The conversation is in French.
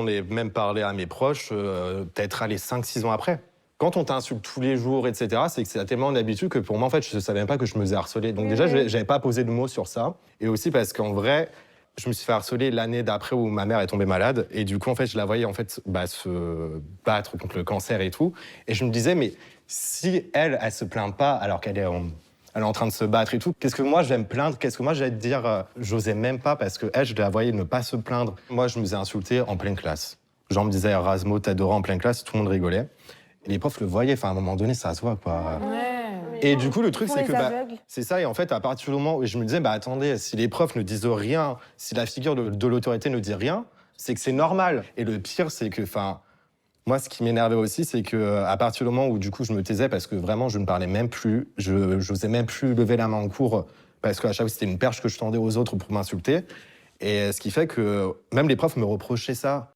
On est même parlé à mes proches, peut-être allez 5-6 ans après. Quand on t'insulte tous les jours, etc., c'est que c'est tellement une habitude que pour moi, en fait, je ne savais même pas que je me faisais harceler. Donc déjà, je n'avais pas posé de mots sur ça. Et aussi parce qu'en vrai, je me suis fait harceler l'année d'après où ma mère est tombée malade. Et du coup, en fait, je la voyais en fait, se battre contre le cancer et tout. Et je me disais, mais si elle se plaint pas alors elle est en train de se battre et tout, qu'est-ce que moi je vais me plaindre? Qu'est-ce que moi je vais te dire? J'osais même pas parce que elle, je la voyais ne pas se plaindre. Moi, je me faisais insulter en pleine classe. Genre, on me disait, Erasmo, t'adorais en pleine classe, tout le monde rigolait. Et les profs le voyaient, enfin, à un moment donné, ça se voit, quoi. Et du coup, le truc, c'est que c'est ça. Et en fait, à partir du moment où je me disais, bah attendez, si les profs ne disent rien, si la figure de l'autorité ne dit rien, c'est que c'est normal. Et le pire, c'est que, enfin, moi, ce qui m'énervait aussi, c'est que à partir du moment où du coup je me taisais parce que vraiment je ne parlais même plus, je n'osais même plus lever la main en cours parce qu'à chaque fois c'était une perche que je tendais aux autres pour m'insulter. Et ce qui fait que même les profs me reprochaient ça.